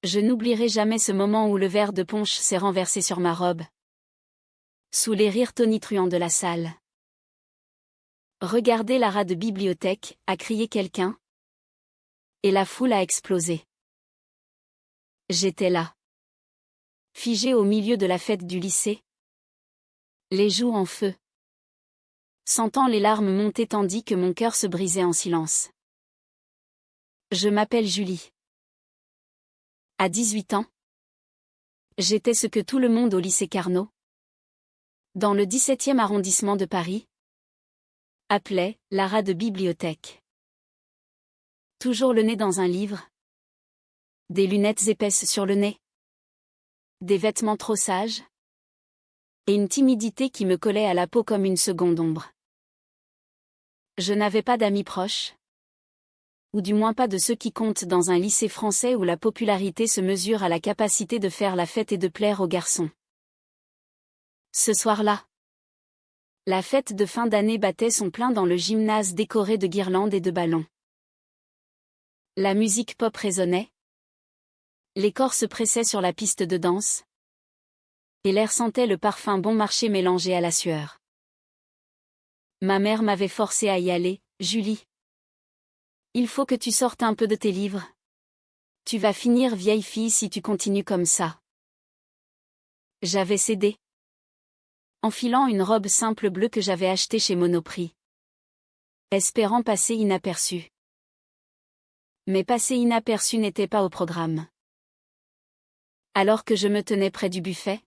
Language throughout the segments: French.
Je n'oublierai jamais ce moment où le verre de punch s'est renversé sur ma robe. Sous les rires tonitruants de la salle. Regardez Lara de bibliothèque, a crié quelqu'un. Et la foule a explosé. J'étais là. Figée au milieu de la fête du lycée. Les joues en feu. Sentant les larmes monter tandis que mon cœur se brisait en silence. Je m'appelle Julie. À 18 ans. J'étais ce que tout le monde au lycée Carnot, dans le 17e arrondissement de Paris, appelait Lara de bibliothèque. Toujours le nez dans un livre. Des lunettes épaisses sur le nez. Des vêtements trop sages. Et une timidité qui me collait à la peau comme une seconde ombre. Je n'avais pas d'amis proches. Ou du moins pas de ceux qui comptent dans un lycée français où la popularité se mesure à la capacité de faire la fête et de plaire aux garçons. Ce soir-là, la fête de fin d'année battait son plein dans le gymnase décoré de guirlandes et de ballons. La musique pop résonnait. Les corps se pressaient sur la piste de danse. Et l'air sentait le parfum bon marché mélangé à la sueur. Ma mère m'avait forcé à y aller. Julie. Il faut que tu sortes un peu de tes livres. Tu vas finir vieille fille si tu continues comme ça. J'avais cédé. Enfilant une robe simple bleue que j'avais achetée chez Monoprix. Espérant passer inaperçu. Mais passer inaperçu n'était pas au programme. Alors que je me tenais près du buffet.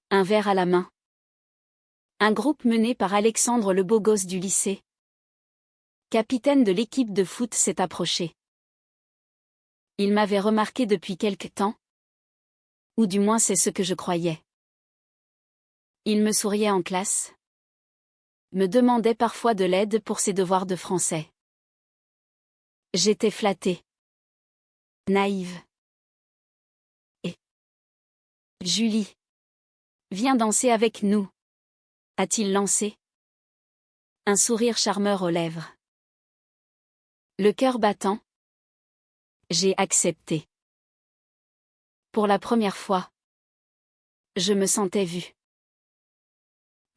Un verre à la main. Un groupe mené par Alexandre le beau gosse du lycée. Capitaine de l'équipe de foot s'est approché. Il m'avait remarqué depuis quelque temps. Ou du moins c'est ce que je croyais. Il me souriait en classe. Me demandait parfois de l'aide pour ses devoirs de français. J'étais flattée. Naïve. Et Julie. Viens danser avec nous. A-t-il lancé. Un sourire charmeur aux lèvres. Le cœur battant. J'ai accepté. Pour la première fois. Je me sentais vue.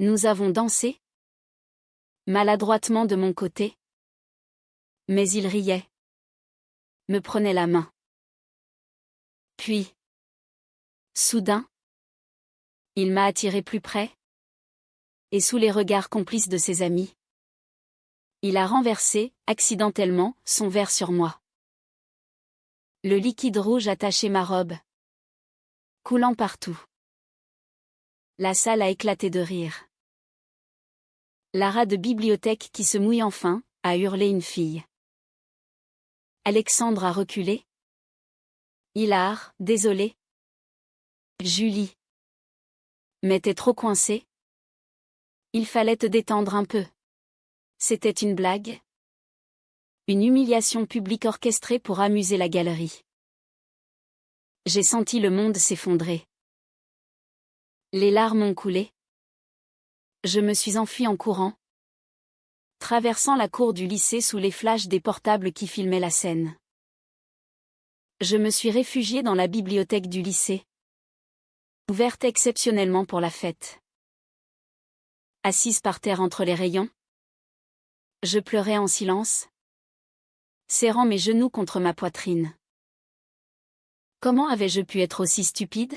Nous avons dansé. Maladroitement de mon côté. Mais il riait. Me prenait la main. Puis. Soudain. Il m'a attiré plus près. Et sous les regards complices de ses amis. Il a renversé, accidentellement, son verre sur moi. Le liquide rouge attachait ma robe. Coulant partout. La salle a éclaté de rire. Lara de bibliothèque qui se mouille enfin, a hurlé une fille. Alexandre a reculé. Hilar, désolé. Julie. Mais t'es trop coincé. Il fallait te détendre un peu. C'était une blague. Une humiliation publique orchestrée pour amuser la galerie. J'ai senti le monde s'effondrer. Les larmes ont coulé. Je me suis enfuie en courant. Traversant la cour du lycée sous les flashs des portables qui filmaient la scène. Je me suis réfugiée dans la bibliothèque du lycée. Ouverte exceptionnellement pour la fête. Assise par terre entre les rayons. Je pleurais en silence. Serrant mes genoux contre ma poitrine. Comment avais-je pu être aussi stupide?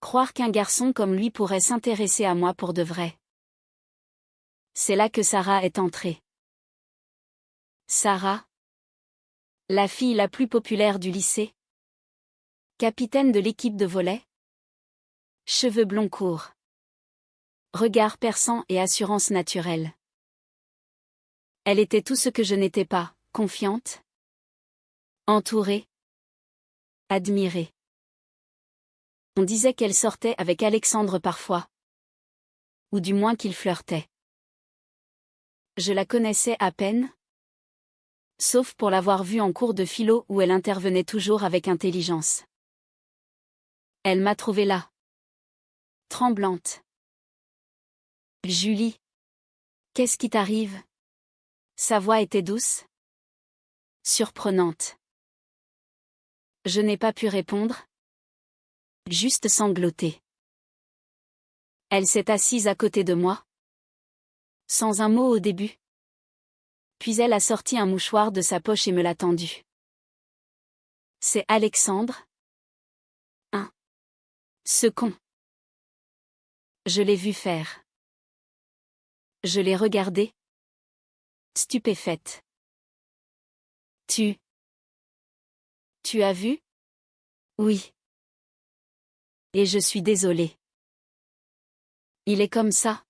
Croire qu'un garçon comme lui pourrait s'intéresser à moi pour de vrai. C'est là que Sarah est entrée. Sarah. La fille la plus populaire du lycée. Capitaine de l'équipe de volley. Cheveux blonds courts. Regard perçant et assurance naturelle. Elle était tout ce que je n'étais pas, confiante. Entourée. Admirée. On disait qu'elle sortait avec Alexandre parfois. Ou du moins qu'il flirtait. Je la connaissais à peine. Sauf pour l'avoir vue en cours de philo où elle intervenait toujours avec intelligence. Elle m'a trouvée là. Tremblante. Julie. Qu'est-ce qui t'arrive? Sa voix était douce. Surprenante. Je n'ai pas pu répondre. Juste sangloter. Elle s'est assise à côté de moi. Sans un mot au début. Puis elle a sorti un mouchoir de sa poche et me l'a tendu. C'est Alexandre? Ce con. Je l'ai vu faire. Je l'ai regardé. Stupéfaite. Tu as vu? Oui. Et je suis désolée. Il est comme ça.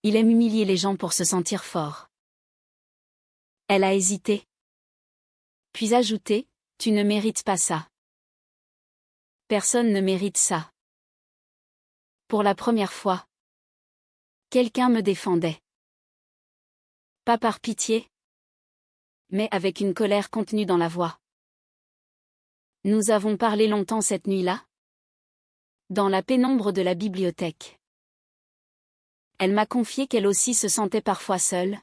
Il aime humilier les gens pour se sentir fort. Elle a hésité. Puis ajouté, tu ne mérites pas ça. Personne ne mérite ça. Pour la première fois. Quelqu'un me défendait. Pas par pitié, mais avec une colère contenue dans la voix. Nous avons parlé longtemps cette nuit-là. Dans la pénombre de la bibliothèque. Elle m'a confié qu'elle aussi se sentait parfois seule.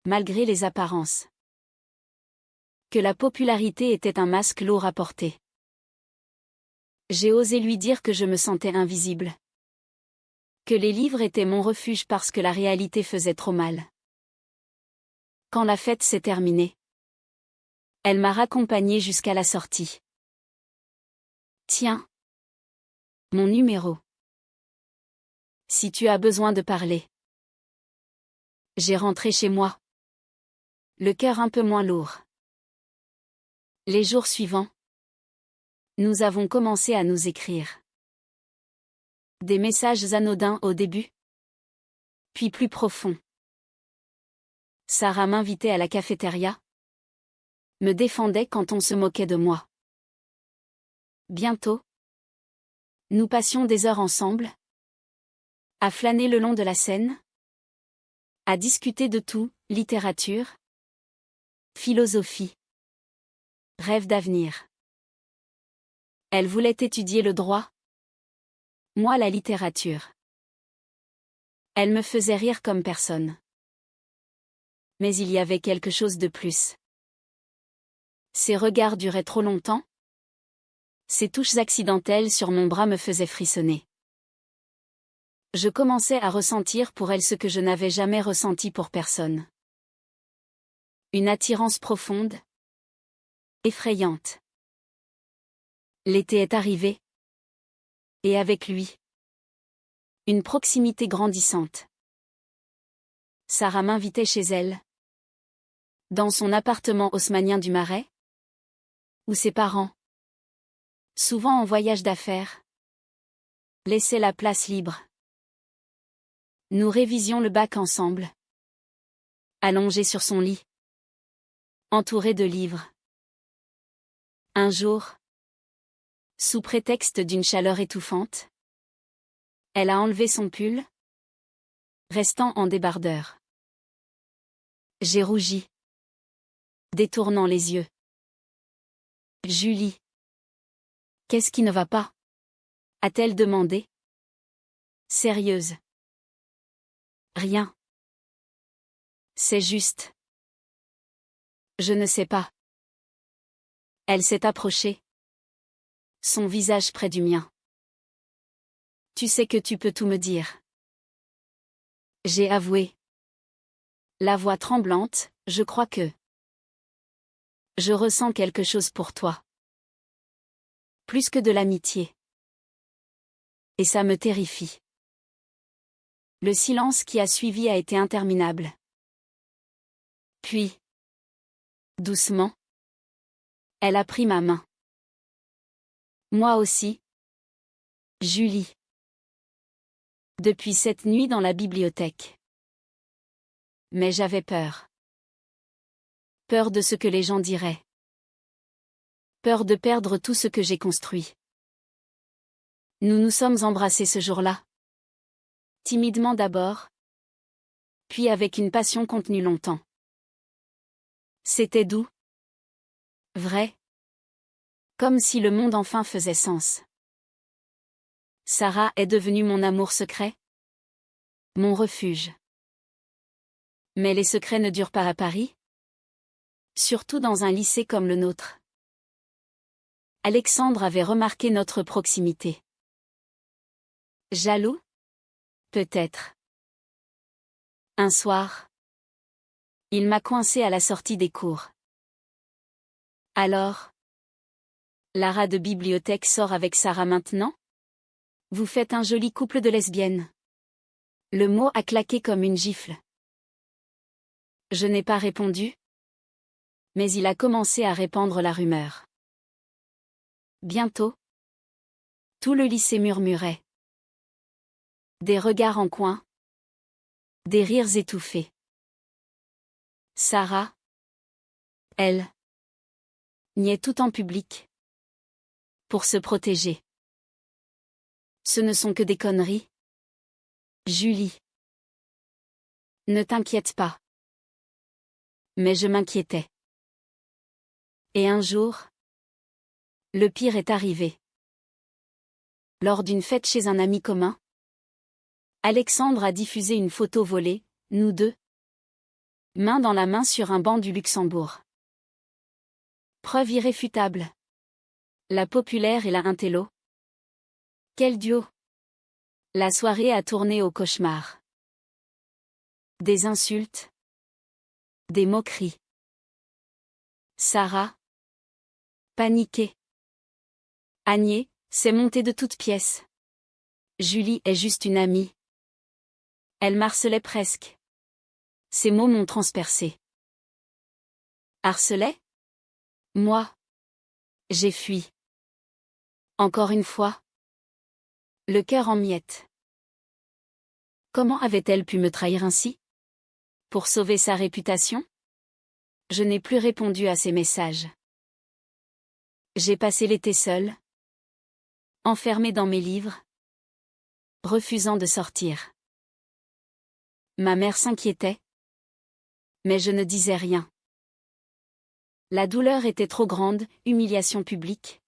Malgré les apparences. Que la popularité était un masque lourd à porter. J'ai osé lui dire que je me sentais invisible. Que les livres étaient mon refuge parce que la réalité faisait trop mal. Quand la fête s'est terminée, elle m'a raccompagnée jusqu'à la sortie. Tiens. Mon numéro. Si tu as besoin de parler. J'ai rentré chez moi. Le cœur un peu moins lourd. Les jours suivants, nous avons commencé à nous écrire. Des messages anodins au début. Puis plus profonds. Sarah m'invitait à la cafétéria. Me défendait quand on se moquait de moi. Bientôt. Nous passions des heures ensemble. À flâner le long de la Seine. À discuter de tout, littérature. Philosophie. Rêve d'avenir. Elle voulait étudier le droit. Moi la littérature. Elle me faisait rire comme personne. Mais il y avait quelque chose de plus. Ses regards duraient trop longtemps. Ses touches accidentelles sur mon bras me faisaient frissonner. Je commençais à ressentir pour elle ce que je n'avais jamais ressenti pour personne. Une attirance profonde. Effrayante. L'été est arrivé. Et avec lui. Une proximité grandissante. Sarah m'invitait chez elle. Dans son appartement haussmannien du Marais. Où ses parents. Souvent en voyage d'affaires. Laissaient la place libre. Nous révisions le bac ensemble. Allongée sur son lit. Entourée de livres. Un jour. Sous prétexte d'une chaleur étouffante. Elle a enlevé son pull. Restant en débardeur. J'ai rougi. Détournant les yeux. Julie. Qu'est-ce qui ne va pas? A-t-elle demandé. Sérieuse. Rien. C'est juste. Je ne sais pas. Elle s'est approchée. Son visage près du mien. Tu sais que tu peux tout me dire. J'ai avoué. La voix tremblante, je crois que. Je ressens quelque chose pour toi. Plus que de l'amitié. Et ça me terrifie. Le silence qui a suivi a été interminable. Puis. Doucement. Elle a pris ma main. Moi aussi. Julie. Depuis cette nuit dans la bibliothèque. Mais j'avais peur. Peur de ce que les gens diraient. Peur de perdre tout ce que j'ai construit. Nous nous sommes embrassés ce jour-là. Timidement d'abord. Puis avec une passion contenue longtemps. C'était doux. Vrai. Comme si le monde enfin faisait sens. Sarah est devenue mon amour secret. Mon refuge. Mais les secrets ne durent pas à Paris. Surtout dans un lycée comme le nôtre. Alexandre avait remarqué notre proximité. Jaloux? Peut-être. Un soir, il m'a coincé à la sortie des cours. Alors, Lara de bibliothèque sort avec Sarah maintenant? Vous faites un joli couple de lesbiennes. Le mot a claqué comme une gifle. Je n'ai pas répondu, mais il a commencé à répandre la rumeur. Bientôt, tout le lycée murmurait. Des regards en coin, des rires étouffés. Sarah, elle, niait tout en public. Pour se protéger. Ce ne sont que des conneries. Julie. Ne t'inquiète pas. Mais je m'inquiétais. Et un jour, le pire est arrivé. Lors d'une fête chez un ami commun, Alexandre a diffusé une photo volée, nous deux, main dans la main sur un banc du Luxembourg. Preuve irréfutable. La populaire et la intello. Quel duo! La soirée a tourné au cauchemar. Des insultes. Des moqueries. Sarah, paniquée. Agnès, s'est montée de toutes pièces. Julie est juste une amie. Elle m'harcelait presque. Ces mots m'ont transpercé. Harcelait? Moi. J'ai fui. Encore une fois. Le cœur en miettes. Comment avait-elle pu me trahir ainsi? Pour sauver sa réputation? Je n'ai plus répondu à ses messages. J'ai passé l'été seule. Enfermée dans mes livres. Refusant de sortir. Ma mère s'inquiétait. Mais je ne disais rien. La douleur était trop grande, humiliation publique.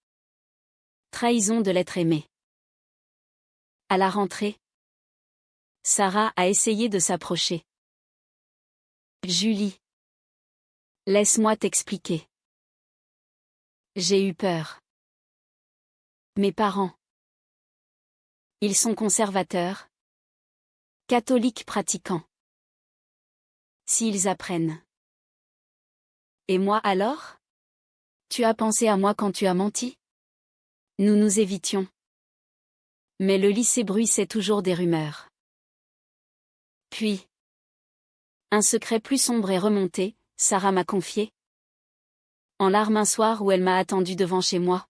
Trahison de l'être aimé. À la rentrée, Sarah a essayé de s'approcher. Julie. Laisse-moi t'expliquer. J'ai eu peur. Mes parents. Ils sont conservateurs. Catholiques pratiquants. S'ils apprennent. Et moi alors? Tu as pensé à moi quand tu as menti? Nous nous évitions. Mais le lycée bruissait toujours des rumeurs. Puis, un secret plus sombre est remonté, Sarah m'a confié. En larmes un soir où elle m'a attendu devant chez moi.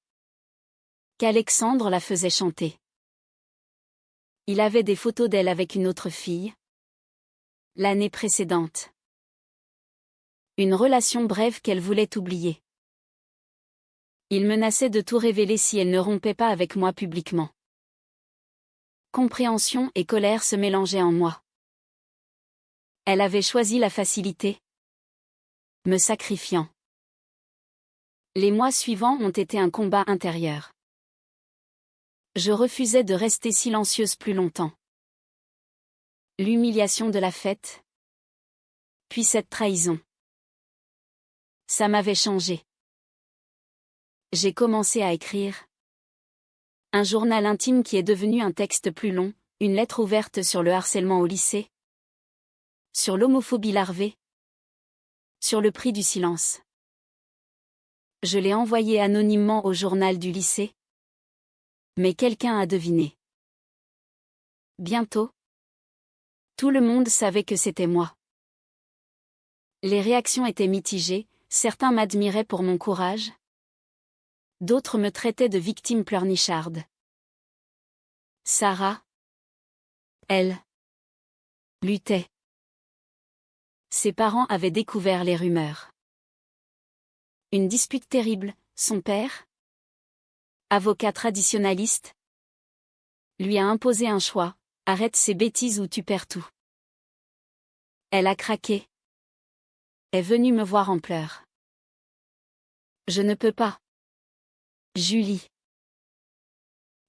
Qu'Alexandre la faisait chanter. Il avait des photos d'elle avec une autre fille. L'année précédente. Une relation brève qu'elle voulait oublier. Il menaçait de tout révéler si elle ne rompait pas avec moi publiquement. Compréhension et colère se mélangeaient en moi. Elle avait choisi la facilité. Me sacrifiant. Les mois suivants ont été un combat intérieur. Je refusais de rester silencieuse plus longtemps. L'humiliation de la fête. Puis cette trahison. Ça m'avait changé. J'ai commencé à écrire. Un journal intime qui est devenu un texte plus long, une lettre ouverte sur le harcèlement au lycée. Sur l'homophobie larvée. Sur le prix du silence. Je l'ai envoyé anonymement au journal du lycée. Mais quelqu'un a deviné. Bientôt. Tout le monde savait que c'était moi. Les réactions étaient mitigées, certains m'admiraient pour mon courage. D'autres me traitaient de victime pleurnicharde. Sarah. Elle. Luttait. Ses parents avaient découvert les rumeurs. Une dispute terrible, son père, avocat traditionnaliste, lui a imposé un choix, arrête ces bêtises ou tu perds tout. Elle a craqué. Est venue me voir en pleurs. Je ne peux pas. Julie.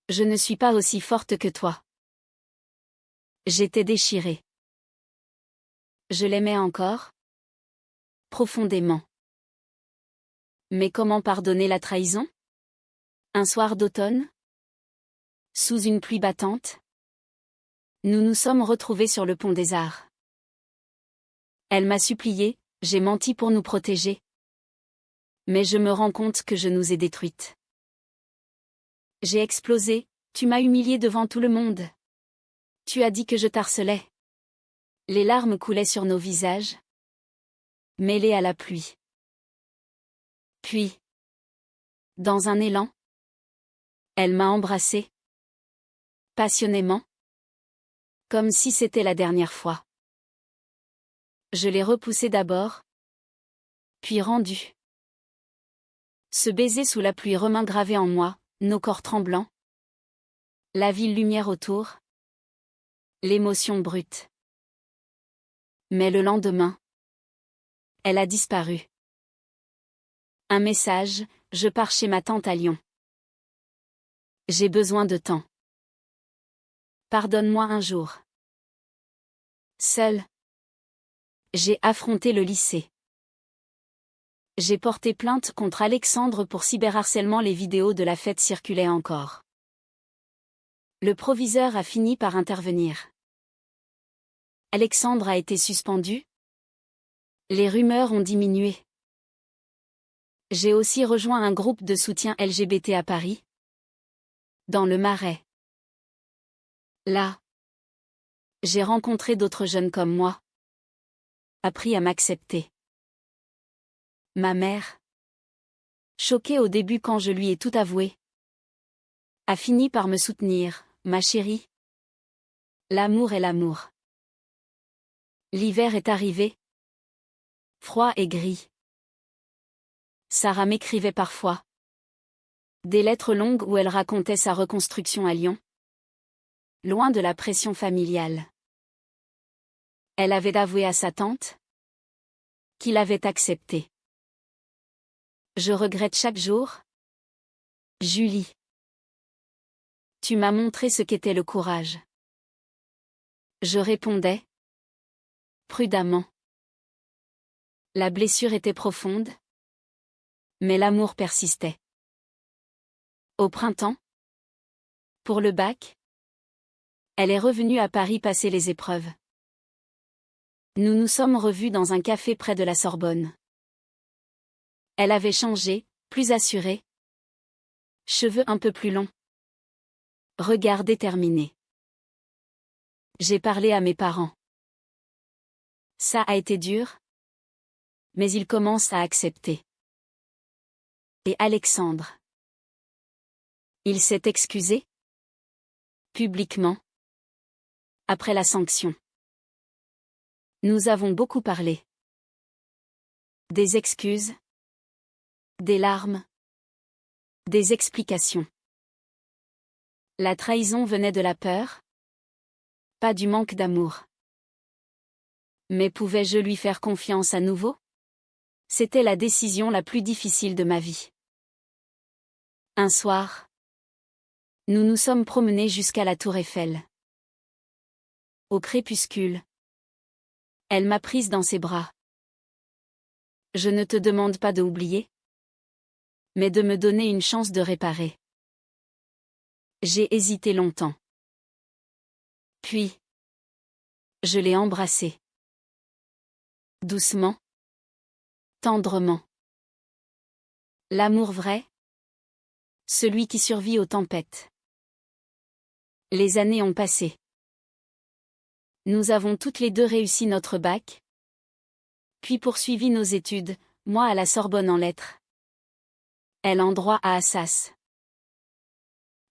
Je ne suis pas aussi forte que toi. J'étais déchirée. Je l'aimais encore? Profondément. Mais comment pardonner la trahison? Un soir d'automne, sous une pluie battante, nous nous sommes retrouvés sur le pont des Arts. Elle m'a supplié, j'ai menti pour nous protéger. Mais je me rends compte que je nous ai détruites. J'ai explosé, tu m'as humilié devant tout le monde. Tu as dit que je t'harcelais. Les larmes coulaient sur nos visages, mêlées à la pluie. Puis, dans un élan, elle m'a embrassé, passionnément, comme si c'était la dernière fois. Je l'ai repoussé d'abord, puis rendu. Ce baiser sous la pluie remain gravé en moi, nos corps tremblants, la ville lumière autour, l'émotion brute. Mais le lendemain, elle a disparu. Un message, je pars chez ma tante à Lyon. J'ai besoin de temps. Pardonne-moi un jour. Seule, j'ai affronté le lycée. J'ai porté plainte contre Alexandre pour cyberharcèlement. Les vidéos de la fête circulaient encore. Le proviseur a fini par intervenir. Alexandre a été suspendu. Les rumeurs ont diminué. J'ai aussi rejoint un groupe de soutien LGBT à Paris, dans le Marais. Là, j'ai rencontré d'autres jeunes comme moi. Appris à m'accepter. Ma mère, choquée au début quand je lui ai tout avoué, a fini par me soutenir, ma chérie. L'amour est l'amour. L'hiver est arrivé. Froid et gris. Sarah m'écrivait parfois des lettres longues où elle racontait sa reconstruction à Lyon, loin de la pression familiale. Elle avait avoué à sa tante qu'il avait accepté. Je regrette chaque jour. Julie. Tu m'as montré ce qu'était le courage. Je répondais prudemment. La blessure était profonde, mais l'amour persistait. Au printemps, pour le bac, elle est revenue à Paris passer les épreuves. Nous nous sommes revus dans un café près de la Sorbonne. Elle avait changé, plus assurée. Cheveux un peu plus longs. Regard déterminé. J'ai parlé à mes parents. Ça a été dur, mais ils commencent à accepter. Et Alexandre? Il s'est excusé? Publiquement. Après la sanction. Nous avons beaucoup parlé. Des excuses. Des larmes. Des explications. La trahison venait de la peur, pas du manque d'amour. Mais pouvais-je lui faire confiance à nouveau? C'était la décision la plus difficile de ma vie. Un soir, nous nous sommes promenés jusqu'à la Tour Eiffel. Au crépuscule, elle m'a prise dans ses bras. Je ne te demande pas d'oublier, mais de me donner une chance de réparer. J'ai hésité longtemps. Puis, je l'ai embrassée. Doucement. Tendrement. L'amour vrai. Celui qui survit aux tempêtes. Les années ont passé. Nous avons toutes les deux réussi notre bac. Puis poursuivi nos études, moi à la Sorbonne en lettres. Elle en droit à Assas.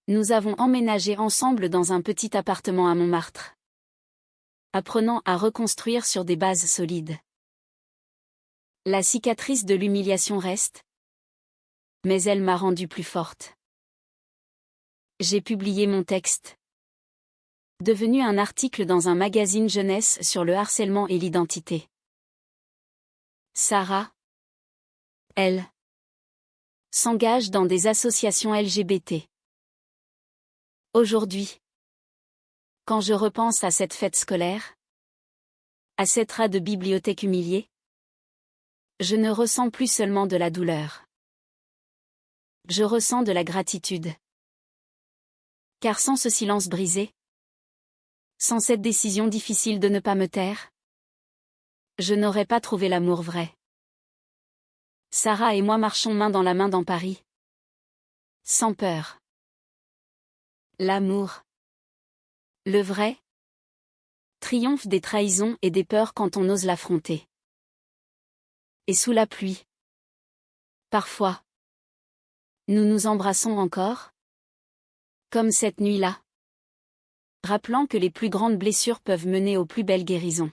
Nous avons emménagé ensemble dans un petit appartement à Montmartre. Apprenant à reconstruire sur des bases solides. La cicatrice de l'humiliation reste. Mais elle m'a rendue plus forte. J'ai publié mon texte. Devenu un article dans un magazine jeunesse sur le harcèlement et l'identité. Sarah, elle, s'engage dans des associations LGBT. Aujourd'hui, quand je repense à cette fête scolaire, à cette rat de bibliothèque humiliée, je ne ressens plus seulement de la douleur. Je ressens de la gratitude. Car sans ce silence brisé, sans cette décision difficile de ne pas me taire, je n'aurais pas trouvé l'amour vrai. Sarah et moi marchons main dans la main dans Paris. Sans peur. L'amour. Le vrai. Triomphe des trahisons et des peurs quand on ose l'affronter. Et sous la pluie. Parfois. Nous nous embrassons encore. Comme cette nuit-là. Rappelant que les plus grandes blessures peuvent mener aux plus belles guérisons.